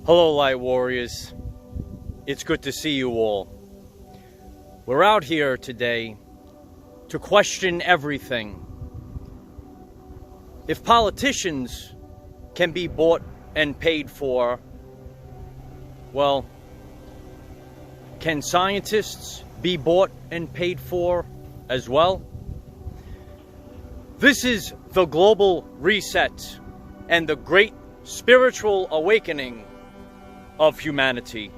Hello, Light Warriors. It's good to see you all. We're out here today to question everything. If politicians can be bought and paid for, well, can scientists be bought and paid for as well? This is the global reset and the great spiritual awakening of humanity.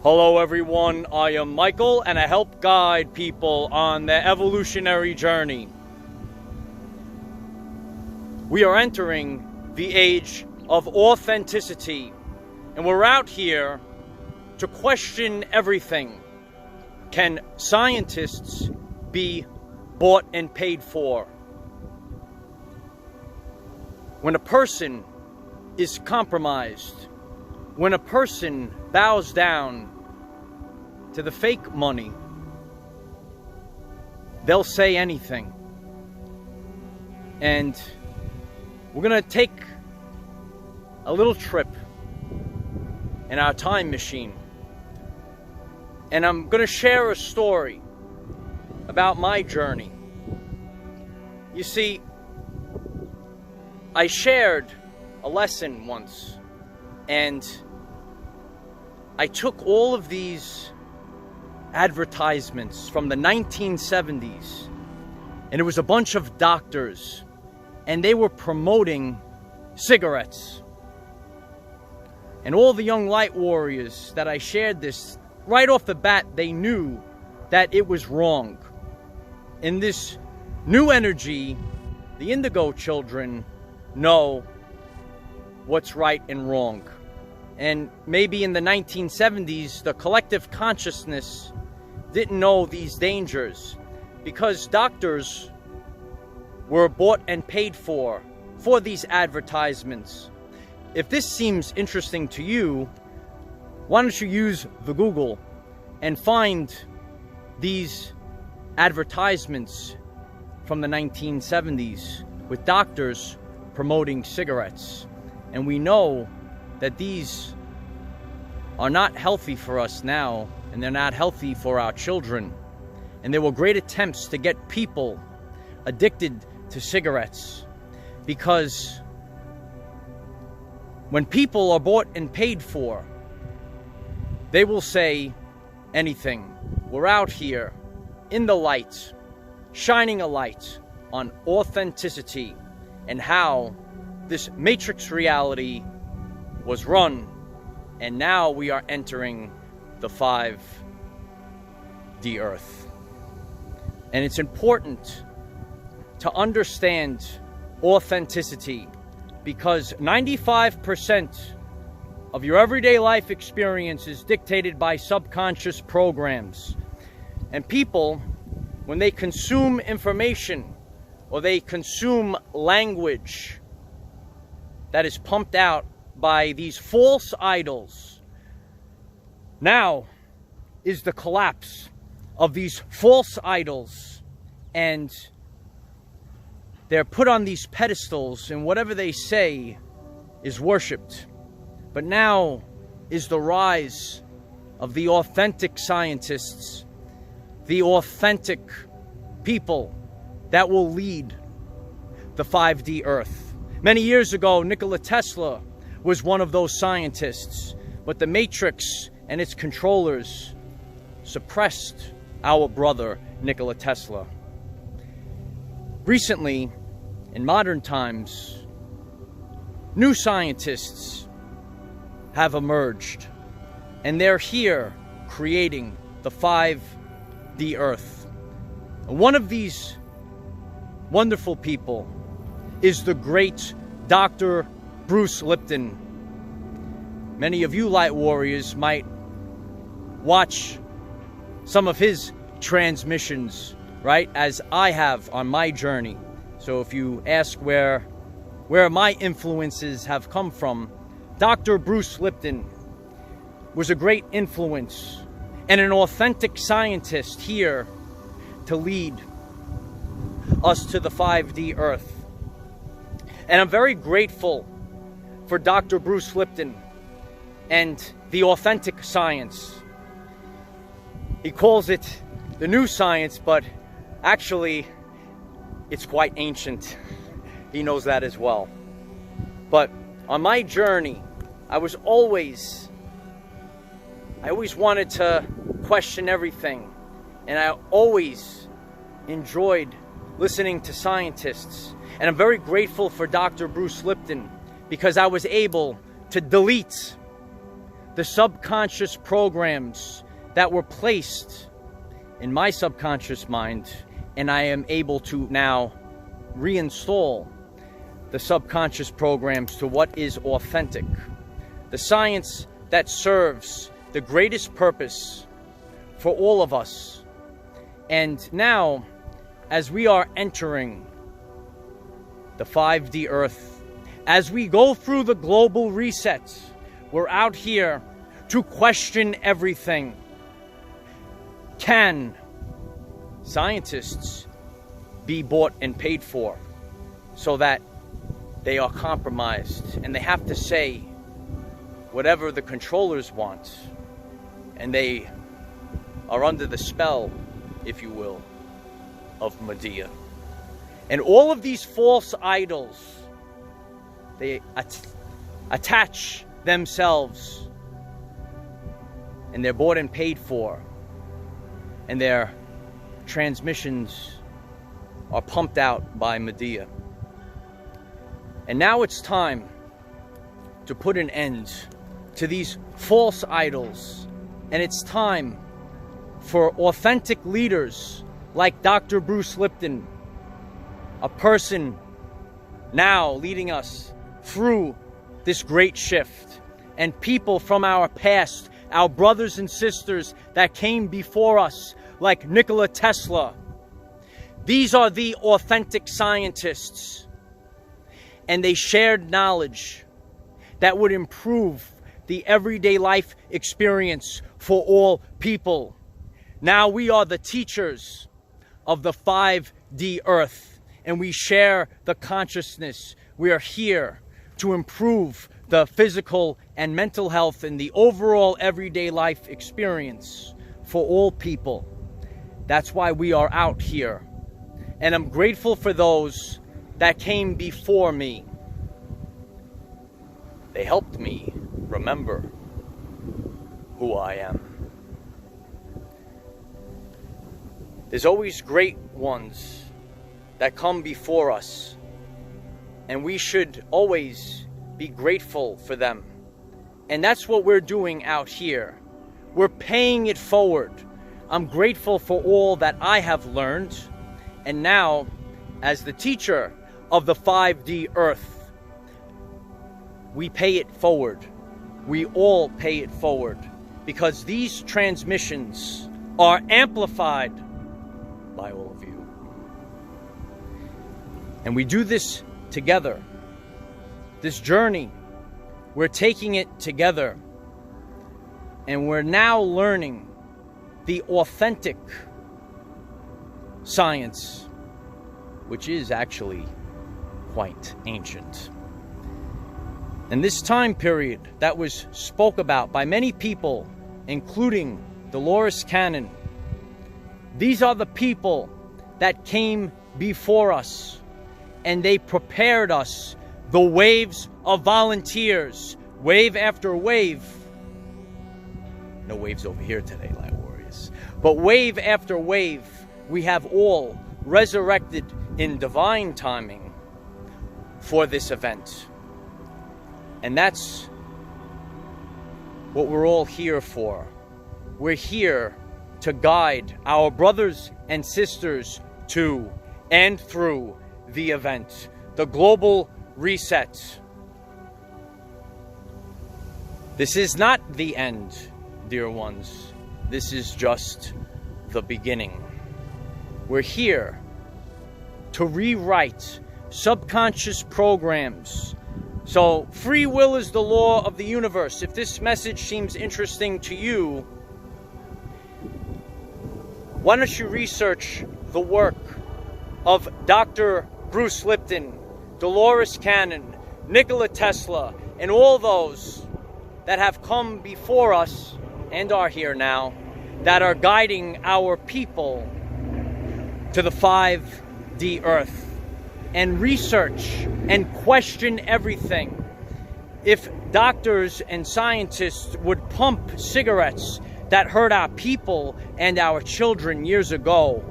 Hello everyone, I am Michael and I help guide people on their evolutionary journey. We are entering the age of authenticity and we're out here to question everything. Can scientists be bought and paid for? When a person is compromised, when a person bows down to the fake money, they'll say anything. And we're gonna take a little trip in our time machine. And I'm gonna share a story about my journey. You see, I shared a lesson once, and I took all of these advertisements from the 1970s, and it was a bunch of doctors, and they were promoting cigarettes. And all the young light warriors that I shared this, right off the bat, they knew that it was wrong. In this new energy, the indigo children know what's right and wrong. And maybe in the 1970s, the collective consciousness didn't know these dangers because doctors were bought and paid for these advertisements. If this seems interesting to you, why don't you use the Google and find these advertisements from the 1970s with doctors promoting cigarettes. And we know that these are not healthy for us now, and they're not healthy for our children. And there were great attempts to get people addicted to cigarettes, because when people are bought and paid for, they will say anything. We're out here in the light, shining a light on authenticity and how this matrix reality was run, and now we are entering the 5D Earth. And it's important to understand authenticity, because 95% of your everyday life experience is dictated by subconscious programs. And people, when they consume information or they consume language that is pumped out by these false idols, now is the collapse of these false idols, and they're put on these pedestals, and whatever they say is worshipped. But now is the rise of the authentic scientists, the authentic people that will lead the 5D Earth. Many years ago, Nikola Tesla was one of those scientists, but the Matrix and its controllers suppressed our brother, Nikola Tesla. Recently, in modern times, new scientists have emerged, and they're here creating the 5D Earth. And one of these wonderful people is the great Dr. Bruce Lipton. Many of you light warriors might watch some of his transmissions, right, as I have on my journey. So if you ask where my influences have come from, Dr. Bruce Lipton was a great influence and an authentic scientist here to lead us to the 5D Earth. And I'm very grateful for Dr. Bruce Lipton and the authentic science. He calls it the new science, but actually it's quite ancient. He knows that as well. But on my journey, I always wanted to question everything, and I always enjoyed listening to scientists. And I'm very grateful for Dr. Bruce Lipton, because I was able to delete the subconscious programs that were placed in my subconscious mind, and I am able to now reinstall the subconscious programs to what is authentic, the science that serves the greatest purpose for all of us. And now, as we are entering the 5D Earth, as we go through the global reset, we're out here to question everything. Can scientists be bought and paid for so that they are compromised and they have to say whatever the controllers want, and they are under the spell, if you will, of Medea? And all of these false idols, they attach themselves, and they're bought and paid for, and their transmissions are pumped out by Medea. And now it's time to put an end to these false idols, and it's time for authentic leaders like Dr. Bruce Lipton, a person now leading us through this great shift, and people from our past, our brothers and sisters that came before us, like Nikola Tesla. These are the authentic scientists, and they shared knowledge that would improve the everyday life experience for all people. Now we are the teachers of the 5D Earth, and we share the consciousness. We are here to improve the physical and mental health and the overall everyday life experience for all people. That's why we are out here. And I'm grateful for those that came before me. They helped me remember who I am. There's always great ones that come before us, and we should always be grateful for them. And that's what we're doing out here. We're paying it forward. I'm grateful for all that I have learned, and now, as the teacher of the 5D Earth, we pay it forward. We all pay it forward, because these transmissions are amplified by all of you. And we do this together. This journey, we're taking it together. And we're now learning the authentic science, which is actually quite ancient. And this time period that was spoke about by many people, including Dolores Cannon, these are the people that came before us, and they prepared us, the waves of volunteers, wave after wave. No waves over here today, Light Warriors. But wave after wave, we have all resurrected in divine timing for this event. And that's what we're all here for. We're here to guide our brothers and sisters to and through the event, the global reset. This is not the end, dear ones. This is just the beginning. We're here to rewrite subconscious programs. So free will is the law of the universe. If this message seems interesting to you, why don't you research the work of Dr. Bruce Lipton, Dolores Cannon, Nikola Tesla, and all those that have come before us and are here now, that are guiding our people to the 5D Earth, and research and question everything. If doctors and scientists would pump cigarettes that hurt our people and our children years ago,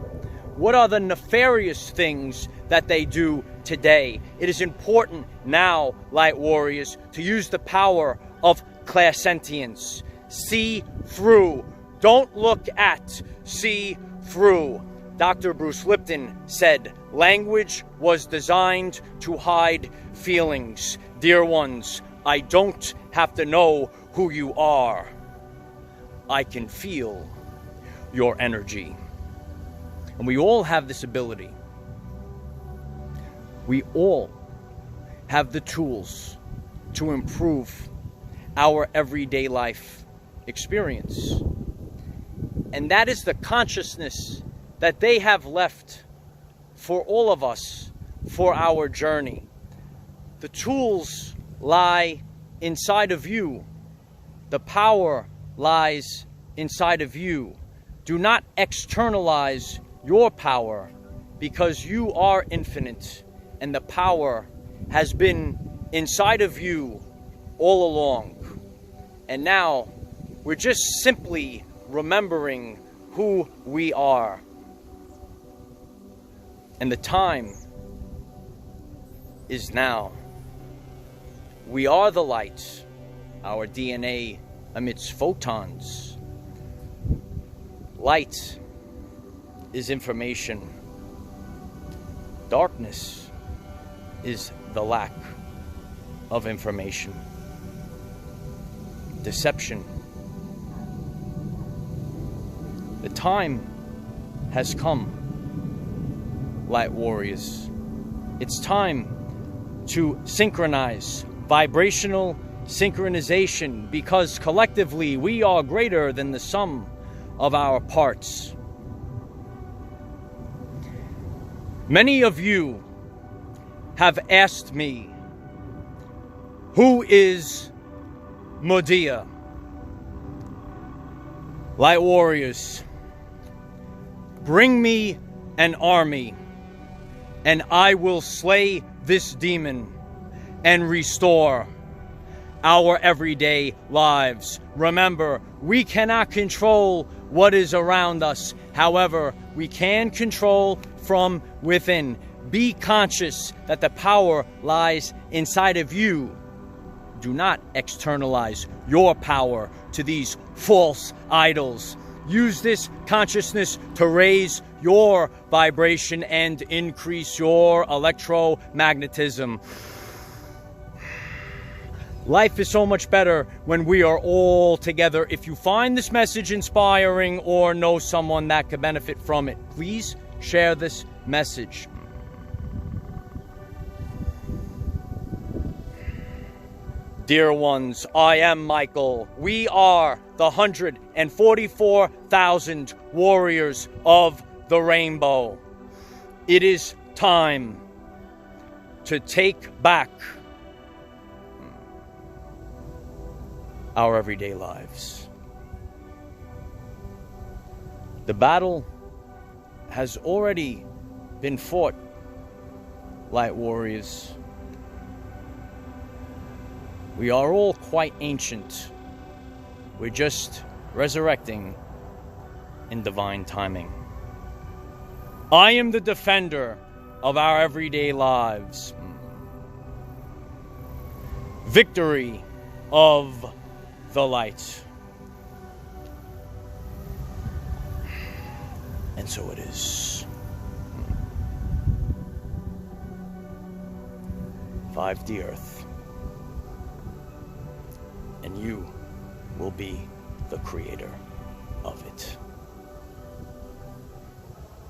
what are the nefarious things that they do today? It is important now, light warriors, to use the power of clairsentience. See through. Don't look at. See through. Dr. Bruce Lipton said, language was designed to hide feelings. Dear ones, I don't have to know who you are. I can feel your energy. And we all have this ability. We all have the tools to improve our everyday life experience. And that is the consciousness that they have left for all of us for our journey. The tools lie inside of you. The power lies inside of you. Do not externalize your power, because you are infinite and the power has been inside of you all along. And now we're just simply remembering who we are. And the time is now. We are the light. Our DNA emits photons. Light is information. Darkness is the lack of information. Deception. The time has come, light warriors. It's time to synchronize, vibrational synchronization, because collectively we are greater than the sum of our parts. Many of you have asked me, who is Medea? Light warriors, bring me an army, and I will slay this demon and restore our everyday lives. Remember, we cannot control what is around us. However, we can control from within. Be conscious that the power lies inside of you. Do not externalize your power to these false idols. Use this consciousness to raise your vibration and increase your electromagnetism. Life is so much better when we are all together. If you find this message inspiring or know someone that could benefit from it, please share this message. Dear ones, I am Michael. We are the 144,000 warriors of the rainbow. It is time to take back our everyday lives. The battle has already been fought, light warriors. We are all quite ancient. We're just resurrecting in divine timing. I am the defender of our everyday lives. Victory of the light. And so it is. 5D Earth. And you will be the creator of it.